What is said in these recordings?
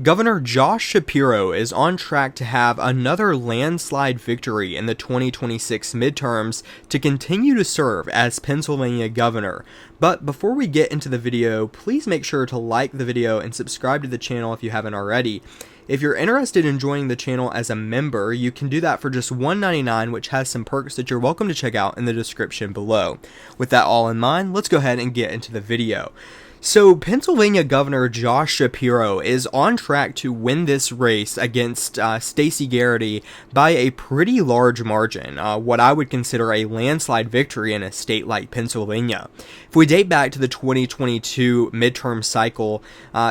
Governor Josh Shapiro is on track to have another landslide victory in the 2026 midterms to continue to serve as Pennsylvania governor. But before we get into the video, please make sure to like the video and subscribe to the channel if you haven't already. If you're interested in joining the channel as a member, you can do that for just $1.99, which has some perks that you're welcome to check out in the description below. With that all in mind, let's go ahead and get into the video. So, Pennsylvania Governor Josh Shapiro is on track to win this race against Stacey Garrity by a pretty large margin, what I would consider a landslide victory in a state like Pennsylvania. If we date back to the 2022 midterm cycle,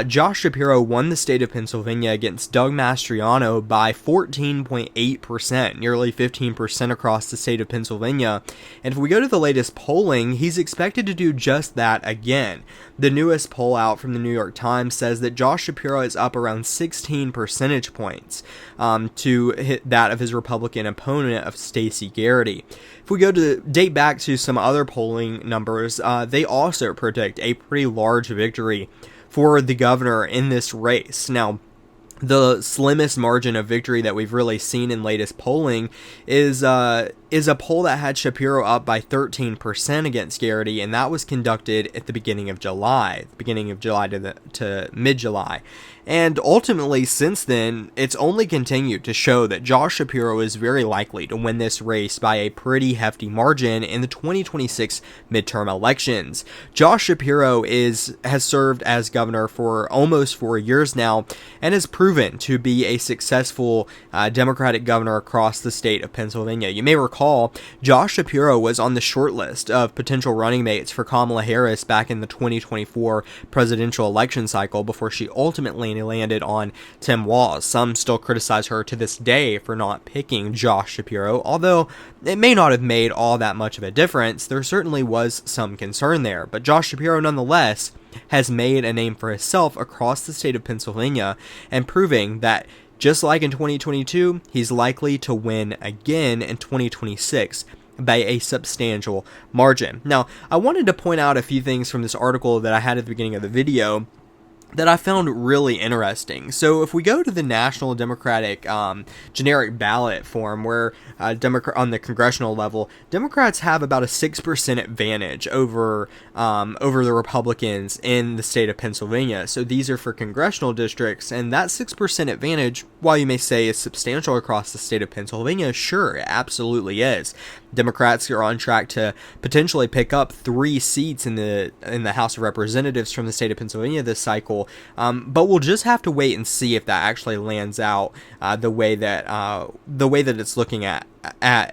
Josh Shapiro won the state of Pennsylvania against Doug Mastriano by 14.8%, nearly 15% across the state of Pennsylvania. And if we go to the latest polling, he's expected to do just that again. The newest poll out from the New York Times says that Josh Shapiro is up around 16 percentage points to hit that of his Republican opponent of Stacey Garrity. If we go to date back to some other polling numbers, they also predict a pretty large victory for the governor in this race. Now, the slimmest margin of victory that we've really seen in latest polling is a poll that had Shapiro up by 13% against Garrity, and that was conducted at the beginning of July to mid-July. And ultimately, since then, it's only continued to show that Josh Shapiro is very likely to win this race by a pretty hefty margin in the 2026 midterm elections. Josh Shapiro has served as governor for almost 4 years now and has proven to be a successful Democratic governor across the state of Pennsylvania. You may recall, Josh Shapiro was on the short list of potential running mates for Kamala Harris back in the 2024 presidential election cycle before she ultimately landed on Tim Walz. Some still criticize her to this day for not picking Josh Shapiro, although it may not have made all that much of a difference. There certainly was some concern there, but Josh Shapiro nonetheless has made a name for himself across the state of Pennsylvania and proving that just like in 2022, he's likely to win again in 2026 by a substantial margin. Now, I wanted to point out a few things from this article that I had at the beginning of the video that I found really interesting. So if we go to the National Democratic generic ballot form, where on the congressional level, Democrats have about a 6% advantage over the Republicans in the state of Pennsylvania. So these are for congressional districts, and that 6% advantage, while you may say is substantial across the state of Pennsylvania, sure, it absolutely is. Democrats are on track to potentially pick up 3 seats in the House of Representatives from the state of Pennsylvania this cycle, but we'll just have to wait and see if that actually lands out the way that it's looking at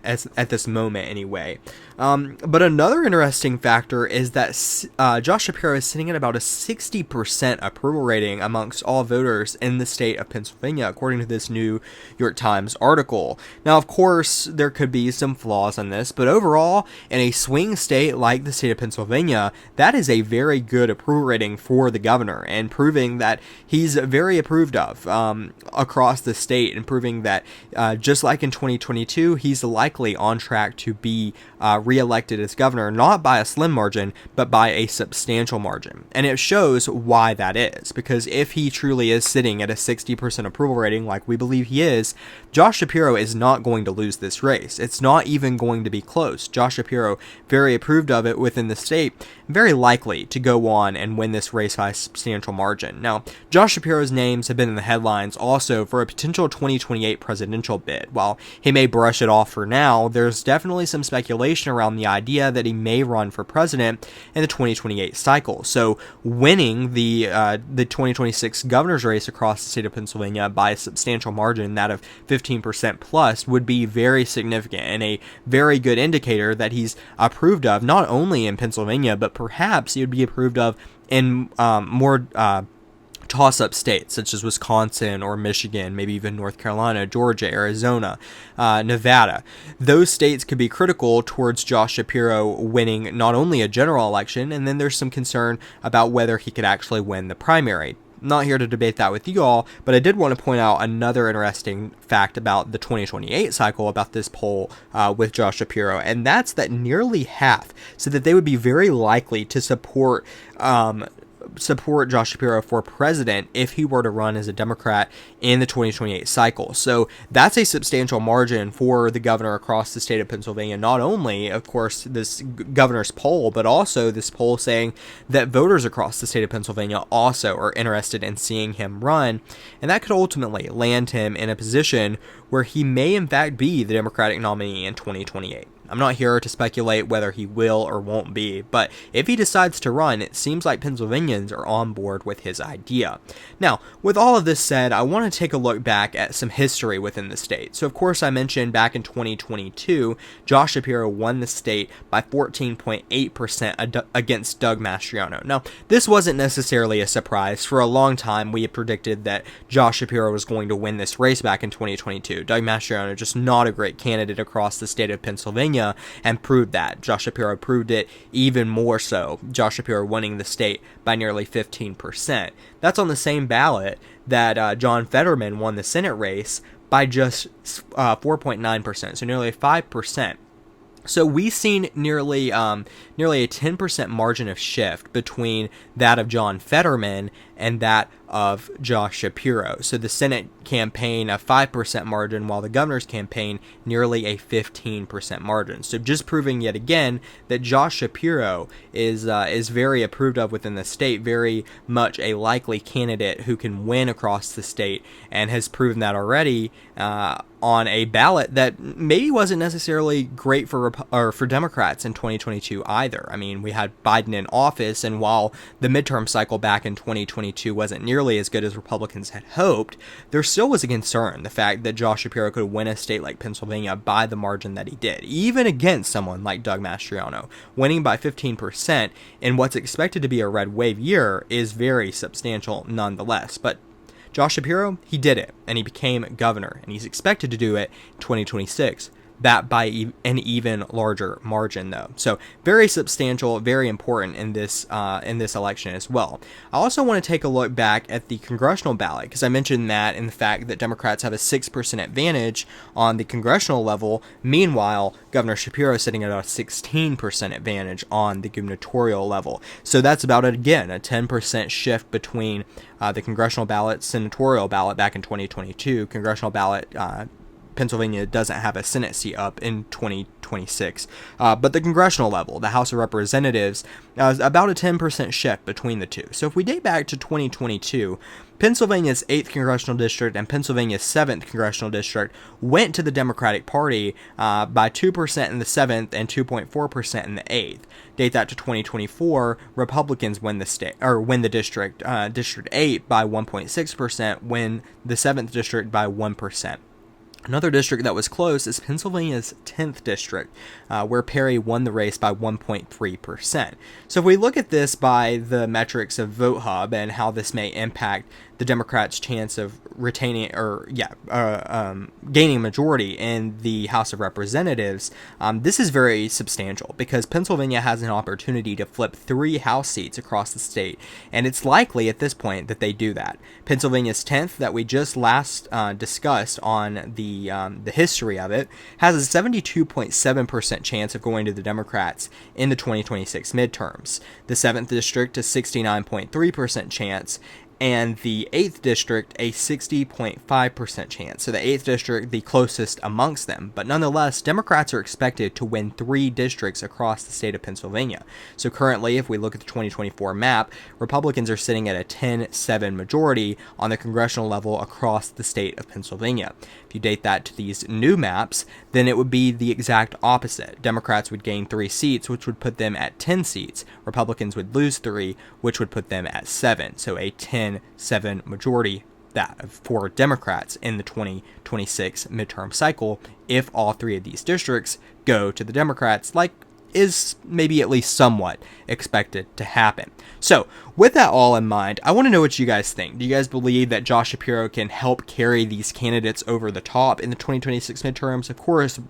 this moment anyway. But another interesting factor is that Josh Shapiro is sitting at about a 60% approval rating amongst all voters in the state of Pennsylvania, according to this New York Times article. Now, of course, there could be some flaws in this, but overall, in a swing state like the state of Pennsylvania, that is a very good approval rating for the governor, and proving that he's very approved of across the state, and proving that just like in 2022, he's likely on track to be re-elected as governor, not by a slim margin, but by a substantial margin. And it shows why that is, because if he truly is sitting at a 60% approval rating like we believe he is, Josh Shapiro is not going to lose this race. It's not even going to be close. Josh Shapiro, very approved of it within the state, very likely to go on and win this race by a substantial margin. Now, Josh Shapiro's names have been in the headlines also for a potential 2028 presidential bid. While he may brush it off for now, there's definitely some speculation around the idea that he may run for president in the 2028 cycle. So winning the 2026 governor's race across the state of Pennsylvania by a substantial margin, that of 15% plus, would be very significant and a very good indicator that he's approved of not only in Pennsylvania, but perhaps he would be approved of in more toss-up states such as Wisconsin or Michigan, maybe even North Carolina, Georgia, Arizona, Nevada. Those states could be critical towards Josh Shapiro winning not only a general election, and then there's some concern about whether he could actually win the primary. Not here to debate that with you all, but I did want to point out another interesting fact about the 2028 cycle about this poll with Josh Shapiro, and that's that nearly half said that they would be very likely to support support Josh Shapiro for president if he were to run as a Democrat in the 2028 cycle. So that's a substantial margin for the governor across the state of Pennsylvania. Not only, of course, this governor's poll, but also this poll saying that voters across the state of Pennsylvania also are interested in seeing him run. And that could ultimately land him in a position where he may in fact be the Democratic nominee in 2028. I'm not here to speculate whether he will or won't be, but if he decides to run, it seems like Pennsylvanians are on board with his idea. Now, with all of this said, I want to take a look back at some history within the state. So, of course, I mentioned back in 2022, Josh Shapiro won the state by 14.8% against Doug Mastriano. Now, this wasn't necessarily a surprise. For a long time, we had predicted that Josh Shapiro was going to win this race back in 2022. Doug Mastriano, just not a great candidate across the state of Pennsylvania, and proved that. Josh Shapiro proved it even more so. Josh Shapiro winning the state by nearly 15%. That's on the same ballot that John Fetterman won the Senate race by just 4.9%, so nearly 5%. So we've seen nearly a 10% margin of shift between that of John Fetterman and that of Josh Shapiro. So the Senate campaign a 5% margin, while the governor's campaign nearly a 15% margin. So just proving yet again that Josh Shapiro is very approved of within the state, very much a likely candidate who can win across the state, and has proven that already on a ballot that maybe wasn't necessarily great for Democrats in 2022 either. I mean, we had Biden in office, and while the midterm cycle back in 2022 wasn't nearly as good as Republicans had hoped, there still was a concern, the fact that Josh Shapiro could win a state like Pennsylvania by the margin that he did, even against someone like Doug Mastriano. Winning by 15% in what's expected to be a red wave year is very substantial nonetheless. But Josh Shapiro, he did it, and he became governor, and he's expected to do it in 2026. That by an even larger margin, though. So very substantial, very important in this election as well. I also want to take a look back at the congressional ballot, because I mentioned that in the fact that Democrats have a 6% advantage on the congressional level. Meanwhile, Governor Shapiro is sitting at a 16% advantage on the gubernatorial level. So that's about, again, a 10% shift between the congressional ballot, senatorial ballot back in 2022, congressional ballot. Pennsylvania doesn't have a Senate seat up in 2026. But the congressional level, the House of Representatives, is about a 10% shift between the two. So if we date back to 2022, Pennsylvania's 8th Congressional District and Pennsylvania's 7th Congressional District went to the Democratic Party by 2% in the 7th and 2.4% in the 8th. Date that to 2024, Republicans win the district, District 8 by 1.6%, win the 7th District by 1%. Another district that was close is Pennsylvania's 10th district, where Perry won the race by 1.3%. So if we look at this by the metrics of VoteHub and how this may impact the Democrats' chance of retaining gaining a majority in the House of Representatives, this is very substantial because Pennsylvania has an opportunity to flip 3 House seats across the state, and it's likely at this point that they do that. Pennsylvania's 10th, that we just last discussed on the history of it, has a 72.7% chance of going to the Democrats in the 2026 midterms. The 7th district, a 69.3% chance, and the 8th district, a 60.5% chance. So the 8th district, the closest amongst them. But nonetheless, Democrats are expected to win 3 districts across the state of Pennsylvania. So currently, if we look at the 2024 map, Republicans are sitting at a 10-7 majority on the congressional level across the state of Pennsylvania. If you date that to these new maps, then it would be the exact opposite. Democrats would gain 3 seats, which would put them at 10 seats. Republicans would lose 3, which would put them at 7. So a 10-7 majority for Democrats in the 2026 midterm cycle if all 3 of these districts go to the Democrats, like is maybe at least somewhat expected to happen. So with that all in mind, I want to know what you guys think. Do you guys believe that Josh Shapiro can help carry these candidates over the top in the 2026 midterms? Of course,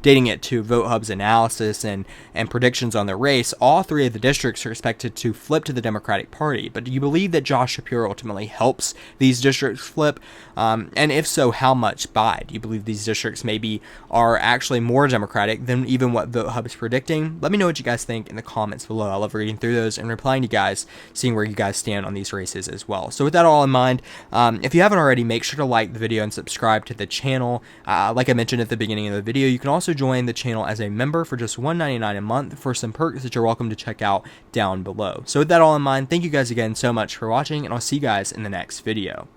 dating it to VoteHub's analysis and predictions on the race, all 3 of the districts are expected to flip to the Democratic Party. But do you believe that Josh Shapiro ultimately helps these districts flip? And if so, how much by? Do you believe these districts maybe are actually more Democratic than even what VoteHub is predicting? Let me know what you guys think in the comments below. I love reading through those and replying to you guys, seeing where you guys stand on these races as well. So with that all in mind, if you haven't already, make sure to like the video and subscribe to the channel. Like I mentioned at the beginning of the video, you can also join the channel as a member for just $1.99 a month for some perks that you're welcome to check out down below. So with that all in mind, thank you guys again so much for watching, and I'll see you guys in the next video.